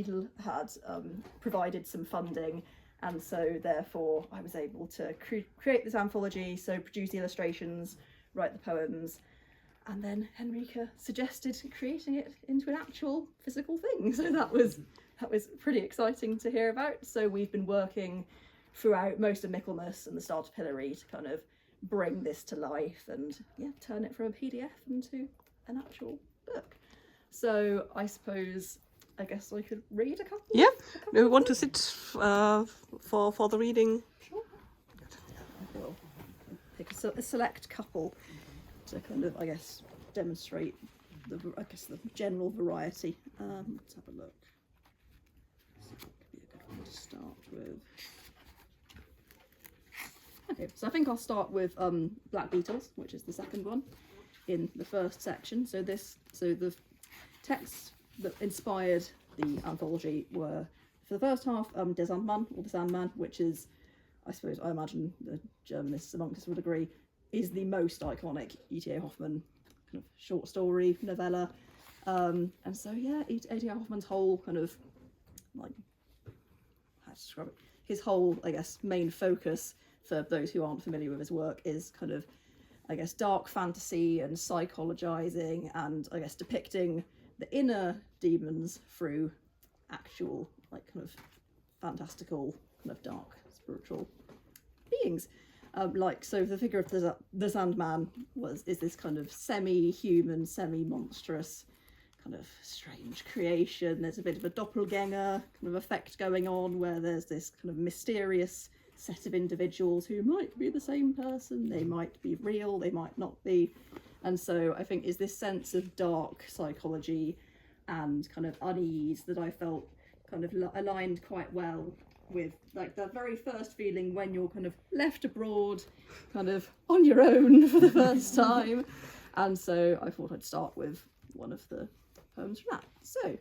had provided some funding, and so therefore I was able to create this anthology, so produce the illustrations, write the poems, and then Henrika suggested creating it into an actual physical thing. So that was pretty exciting to hear about. So we've been working throughout most of Michaelmas and the start of Pillory to kind of bring this to life and turn it from a PDF into an actual book. So I guess I could read a couple. Yeah, do you want to sit for the reading? Sure. I will pick a select couple to kind of, I guess, demonstrate the general variety. Let's have a look. So that could be a good one to start with. Okay, so I think I'll start with Black Beetles, which is the second one in the first section. So the texts that inspired the anthology were, for the first half, Der Sandmann, or The Sandman, which is, I imagine the Germanists amongst us would agree, is the most iconic E.T.A. Hoffmann kind of short story novella. And so E.T.A. Hoffmann's whole kind of, like, how to describe it, his whole, I guess, main focus, for those who aren't familiar with his work, is kind of, I guess, dark fantasy and psychologizing and, I guess, depicting the inner demons through actual, like, kind of fantastical, kind of dark spiritual beings. So the figure of the Sandman is this kind of semi-human, semi-monstrous, kind of strange creation. There's a bit of a doppelganger kind of effect going on, where there's this kind of mysterious set of individuals who might be the same person, they might be real, they might not be. And so I think is this sense of dark psychology and kind of unease that I felt kind of aligned quite well with, like, the very first feeling when you're kind of left abroad, kind of on your own for the first time. And so I thought I'd start with one of the poems from that. So,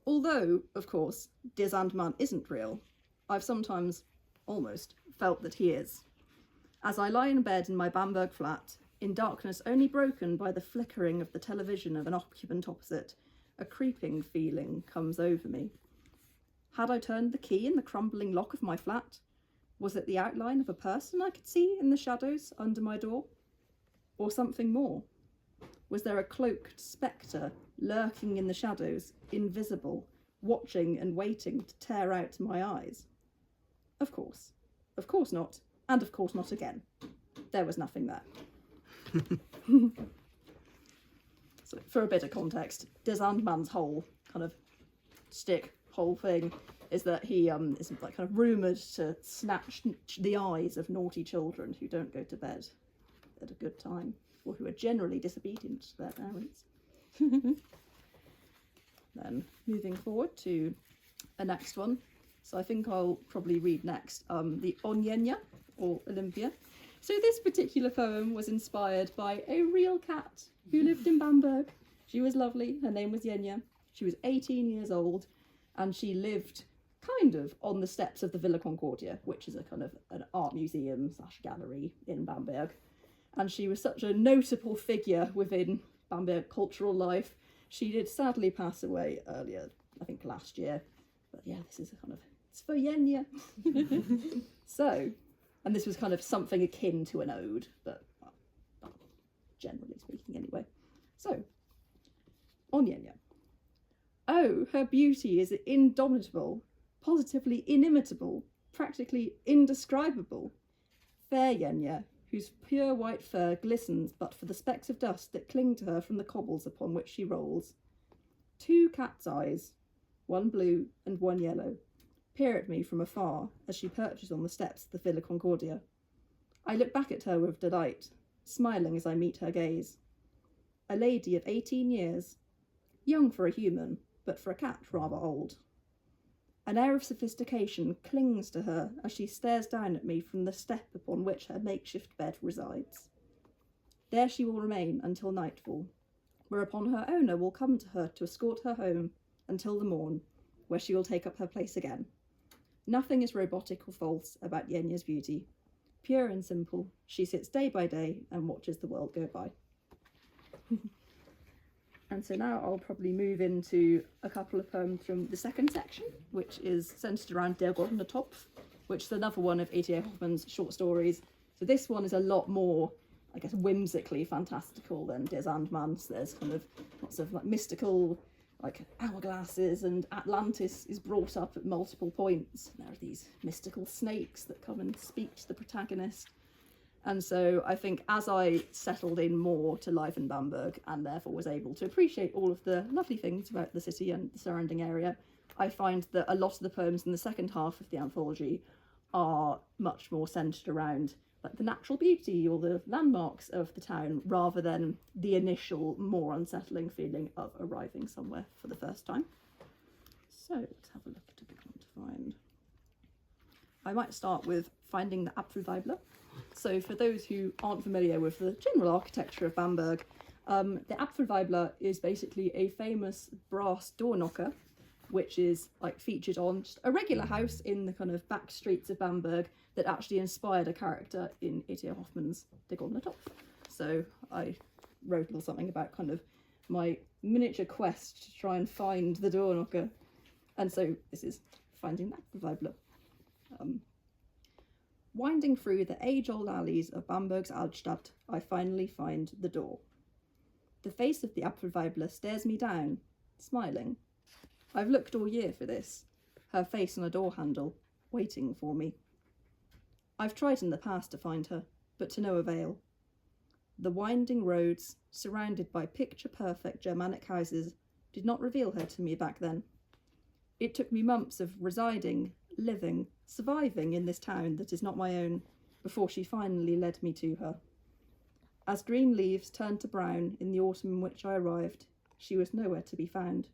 although, of course, Der Sandman isn't real, I've sometimes almost felt that he is. As I lie in bed in my Bamberg flat, in darkness only broken by the flickering of the television of an occupant opposite, a creeping feeling comes over me. Had I turned the key in the crumbling lock of my flat? Was it the outline of a person I could see in the shadows under my door? Or something more? Was there a cloaked spectre lurking in the shadows, invisible, watching and waiting to tear out my eyes? Of course not, and of course not again. There was nothing there. So, for a bit of context, Der Sandman's whole kind of whole thing is that he is, like, kind of rumoured to snatch the eyes of naughty children who don't go to bed at a good time, or who are generally disobedient to their parents. Then moving forward to a next one. So I think I'll probably read next the Onyenia, or Olympia. So this particular poem was inspired by a real cat who lived in Bamberg. She was lovely. Her name was Yenya. She was 18 years old, and she lived kind of on the steps of the Villa Concordia, which is a kind of an art museum / gallery in Bamberg. And she was such a notable figure within Bamberg cultural life. She did sadly pass away earlier, I think last year. But yeah, this is a kind of, it's for Yenya. So, and this was kind of something akin to an ode, but generally speaking anyway. So, on Yenya. Oh, her beauty is indomitable, positively inimitable, practically indescribable. Fair Yenya, whose pure white fur glistens but for the specks of dust that cling to her from the cobbles upon which she rolls. 2 cat's eyes, one blue and one yellow, peer at me from afar as she perches on the steps of the Villa Concordia. I look back at her with delight, smiling as I meet her gaze. A lady of 18 years, young for a human, but for a cat rather old. An air of sophistication clings to her as she stares down at me from the step upon which her makeshift bed resides. There she will remain until nightfall, whereupon her owner will come to her to escort her home until the morn, where she will take up her place again. Nothing is robotic or false about Yenya's beauty. Pure and simple, she sits day by day and watches the world go by. And so now I'll probably move into a couple of poems from the second section, which is centred around Der Goldene Topf, which is another one of A.T.A. Hoffmann's short stories. So this one is a lot more, I guess, whimsically fantastical than Der Sandmann. So there's kind of lots of like mystical, like hourglasses, and Atlantis is brought up at multiple points. There are these mystical snakes that come and speak to the protagonist. And so I think as I settled in more to life in Bamberg and therefore was able to appreciate all of the lovely things about the city and the surrounding area, I find that a lot of the poems in the second half of the anthology are much more centred around like the natural beauty or the landmarks of the town rather than the initial more unsettling feeling of arriving somewhere for the first time. So let's have a look at a good one to find. I might start with finding the Apfelweibler. So for those who aren't familiar with the general architecture of Bamberg, the Apfelweibler is basically a famous brass door knocker, which is like featured on just a regular house in the kind of back streets of Bamberg that actually inspired a character in A.T.A. Hoffmann's Der Goldene Topf. So I wrote a little something about kind of my miniature quest to try and find the door knocker. And so this is finding the Apfelweibler. Winding through the age-old alleys of Bamberg's Altstadt, I finally find the door. The face of the Apfelweibler stares me down, smiling. I've looked all year for this, her face on a door handle, waiting for me. I've tried in the past to find her, but to no avail. The winding roads, surrounded by picture-perfect Germanic houses, did not reveal her to me back then. It took me months of residing, living, surviving in this town that is not my own, before she finally led me to her. As green leaves turned to brown in the autumn in which I arrived, she was nowhere to be found.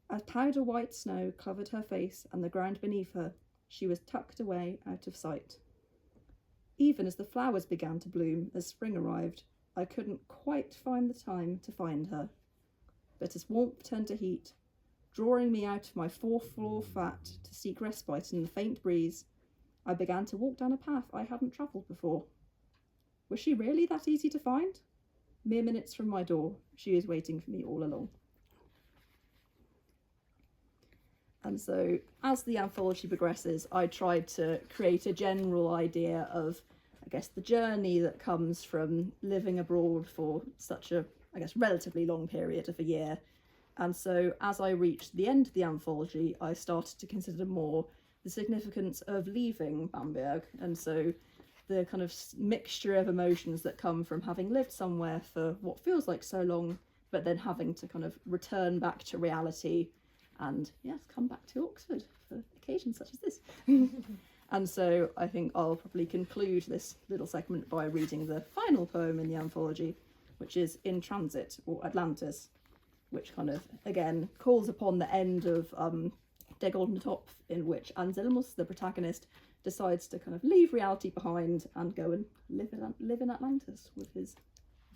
As powder white snow covered her face and the ground beneath her, she was tucked away out of sight. Even as the flowers began to bloom as spring arrived, I couldn't quite find the time to find her. But as warmth turned to heat, drawing me out of my fourth-floor flat to seek respite in the faint breeze, I began to walk down a path I hadn't travelled before. Was she really that easy to find? Mere minutes from my door, she was waiting for me all along. And so, as the anthology progresses, I tried to create a general idea of, I guess, the journey that comes from living abroad for such a, I guess, relatively long period of a year. And so, as I reached the end of the anthology, I started to consider more the significance of leaving Bamberg. And so, the kind of mixture of emotions that come from having lived somewhere for what feels like so long, but then having to kind of return back to reality and, yes, come back to Oxford for occasions such as this. And so I think I'll probably conclude this little segment by reading the final poem in the anthology, which is In Transit, or Atlantis, which kind of, again, calls upon the end of Der Goldene Topf, in which Anselmus, the protagonist, decides to kind of leave reality behind and go and live in Atlantis with his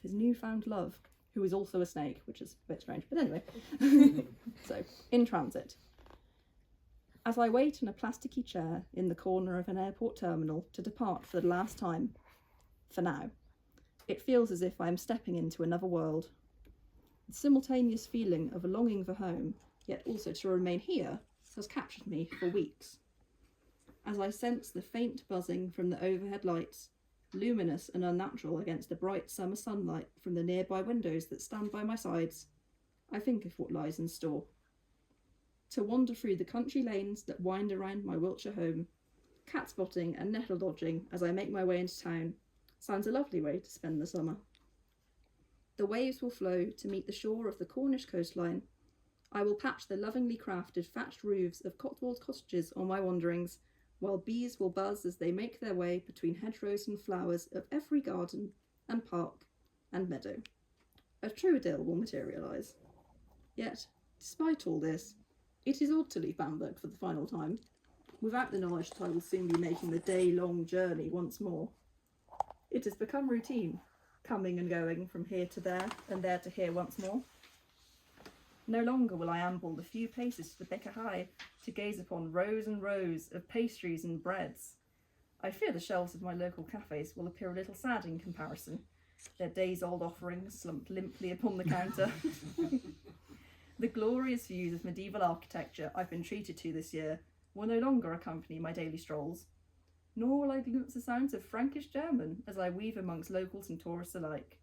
newfound love, who is also a snake, which is a bit strange, but anyway. So, In Transit. As I wait in a plasticky chair in the corner of an airport terminal to depart for the last time, for now, it feels as if I am stepping into another world. The simultaneous feeling of a longing for home, yet also to remain here, has captured me for weeks. As I sense the faint buzzing from the overhead lights, luminous and unnatural against the bright summer sunlight from the nearby windows that stand by my sides, I think of what lies in store. To wander through the country lanes that wind around my Wiltshire home, cat spotting and nettle dodging as I make my way into town, sounds a lovely way to spend the summer. The waves will flow to meet the shore of the Cornish coastline. I will patch the lovingly crafted thatched roofs of Cotswold cottages on my wanderings, while bees will buzz as they make their way between hedgerows and flowers of every garden and park and meadow. A true idyll will materialise. Yet, despite all this, it is odd to leave Bamberg for the final time, without the knowledge that I will soon be making the day-long journey once more. It has become routine, coming and going from here to there and there to here once more. No longer will I amble the few paces to the Bäckerei to gaze upon rows and rows of pastries and breads. I fear the shelves of my local cafes will appear a little sad in comparison, their days-old offerings slumped limply upon the counter. The glorious views of medieval architecture I've been treated to this year will no longer accompany my daily strolls, nor will I glimpse the sounds of Frankish German as I weave amongst locals and tourists alike.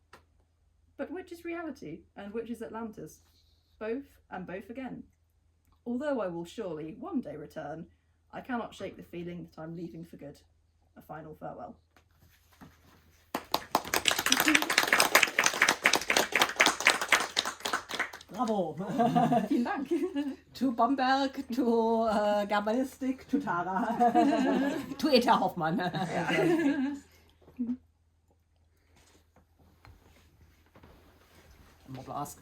But which is reality, and which is Atlantis? Both, and both again. Although I will surely one day return, I cannot shake the feeling that I'm leaving for good. A final farewell. Bravo! Vielen Dank. To Bamberg, to Germanistik, to Tara, to Eta Hoffmann. More blast.